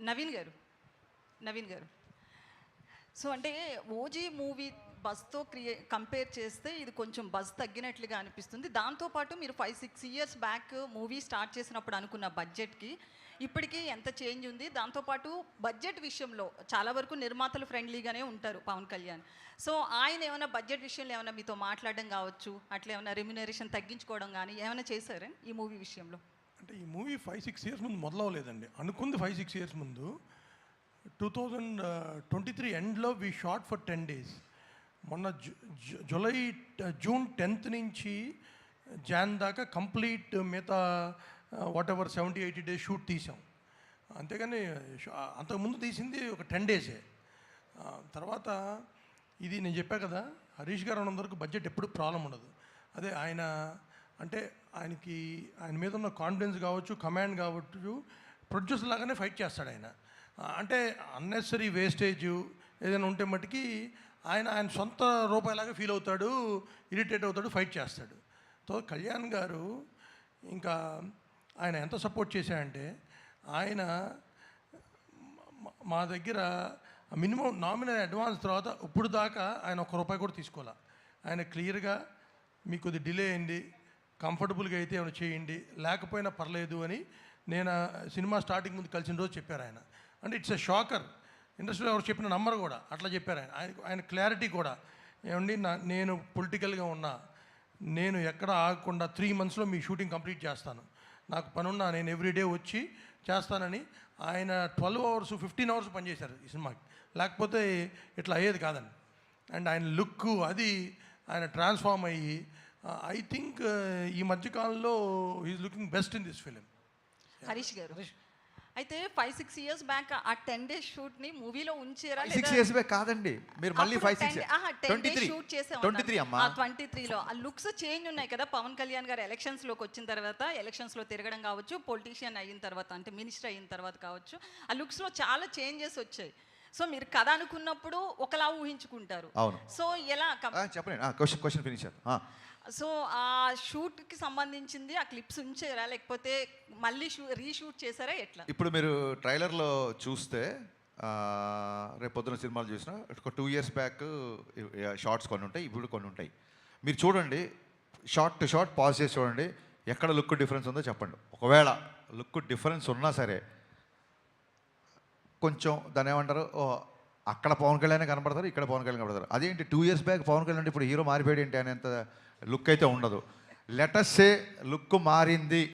నవీన్ గారు, నవీన్ గారు. సో అంటే ఓజీ మూవీ బజ్తో కంపేర్ చేస్తే ఇది కొంచెం బజ్ తగ్గినట్లుగా అనిపిస్తుంది. దాంతోపాటు మీరు 5-6 ఇయర్స్ బ్యాక్ మూవీ స్టార్ట్ చేసినప్పుడు అనుకున్న బడ్జెట్కి ఇప్పటికీ ఎంత చేంజ్ ఉంది. దాంతోపాటు బడ్జెట్ విషయంలో చాలా వరకు నిర్మాతలు ఫ్రెండ్లీగానే ఉంటారు పవన్ కళ్యాణ్. సో ఆయన ఏమైనా బడ్జెట్ విషయంలో ఏమైనా మీతో మాట్లాడడం కావచ్చు, అట్లా ఏమైనా రెమ్యునరేషన్ తగ్గించుకోవడం కానీ ఏమైనా చేశారా ఈ మూవీ విషయంలో? అంటే ఈ మూవీ 5-6 ఇయర్స్ ముందు మొదలవలేదండి. అనుకుంది 5-6 ఇయర్స్ ముందు. 2023 ఎండ్లో వీ షాట్ ఫర్ 10 days. మొన్న జూన్ 10th నుంచి జాన్ దాకా కంప్లీట్ మిగతా వాట్ ఎవర్ 70-80 days షూట్ తీసాం. అంతేగాని అంతకుముందు తీసింది ఒక 10 days. తర్వాత ఇది నేను చెప్పా కదా, హరీష్ గారు అన్నందరికి బడ్జెట్ ఎప్పుడు ప్రాబ్లం ఉండదు. అదే ఆయన అంటే ఆయన మీద ఉన్న కాన్ఫిడెన్స్ కావచ్చు, కమాండ్ కావచ్చు, ప్రొడ్యూసర్ లాగానే ఫైట్ చేస్తాడు ఆయన. అంటే అన్నెసరీ వేస్టేజ్ ఏదైనా ఉంటే మట్టుకి ఆయన సొంత రూపాయలాగా ఫీల్ అవుతాడు, ఇరిటేట్ అవుతాడు, ఫైట్ చేస్తాడు. సో కళ్యాణ్ గారు ఇంకా ఆయన ఎంత సపోర్ట్ చేశాడంటే, ఆయన మా దగ్గర మినిమం నామినల్ అడ్వాన్స్ తర్వాత ఇప్పుడు దాకా ఆయన ₹1 కూడా తీసుకోవాలి. ఆయన క్లియర్గా మీకు కొద్ది డిలే అయింది, కంఫర్టబుల్గా అయితే ఏమైనా చేయండి, లేకపోయినా పర్లేదు అని నేను సినిమా స్టార్టింగ్ ముందు కలిసిన రోజు చెప్పారు ఆయన. అంటే ఇట్స్ ఎ షాకర్. ఇండస్ట్రీలో ఎవరు చెప్పిన నంబర్ కూడా అట్లా చెప్పారు ఆయన క్లారిటీ కూడా. ఏమండి నేను పొలిటికల్గా ఉన్నా, నేను ఎక్కడ ఆగకుండా 3 monthsలో మీ షూటింగ్ కంప్లీట్ చేస్తాను, నాకు పనున్నా నేను ఎవ్రీడే వచ్చి చేస్తానని ఆయన 12 hours 15 hours పనిచేశారు ఈ సినిమాకి. లేకపోతే ఇట్లా అయ్యేది కాదండి. అండ్ ఆయన లుక్ అది ఆయన ట్రాన్స్ఫార్మ్ అయ్యి ఐ థింక్ ఈ మధ్యకాలంలో is looking best in this film. Harish గారు అయితే 5-6 years బ్యాక్ ఆ 10 days షూట్ ని మూవీలో ఉంచారా? 6 years బ్యాక్ కాదండి, మీరు మళ్ళీ 5-6 షూట్ చేసాం 23లో. ఆ లుక్స్ చేంజ్ ఉన్నాయి కదా పవన్ కళ్యాణ్ గారు ఎలక్షన్స్ లోకి వచ్చిన తర్వాత, ఎలక్షన్స్ లో తిరగడం కావచ్చు, పొలిటీషియన్ అయిన తర్వాత అంటే మినిస్టర్ అయిన తర్వాత కావచ్చు, ఆ లుక్స్ లో చాలా చేంజెస్ వచ్చాయి. సో మీరు కథ అనుకున్నప్పుడు ఒకలా ఊహించుకుంటారు. సో ఎలా చెప్పండి, క్వశ్చన్ ఫినిష్. సో ఆ షూట్కి సంబంధించింది ఆ క్లిప్స్ ఉంచారా, లేకపోతే మళ్ళీ రీషూట్ చేశారా, ఎట్లా? ఇప్పుడు మీరు ట్రైలర్లో చూస్తే రేపు పొద్దున సినిమాలు చూసినా ఒక 2 years బ్యాక్ షార్ట్స్ కొన్ని ఉంటాయి, ఇప్పుడు కొన్ని ఉంటాయి. మీరు చూడండి, షార్ట్ టు షార్ట్ పాజ్ చేసి చూడండి, ఎక్కడ లుక్ డిఫరెన్స్ ఉందో చెప్పండి. ఒకవేళ లుక్ డిఫరెన్స్ ఉన్నా సరే కొంచెం దాన్ని ఏమంటారు, అక్కడ పవన్ కళ్యాణ్ కనపడతారు, ఇక్కడ పవన్ కళ్యాణ్ కనపడతారు. అదేంటి 2 years బ్యాక్ పవన్ కళ్యాణ్ ఇప్పుడు హీరో మారిపోయాడు ఏంటి అనేంత లుక్ అయితే ఉండదు. లెట్ అస్ సే లుక్ మారింది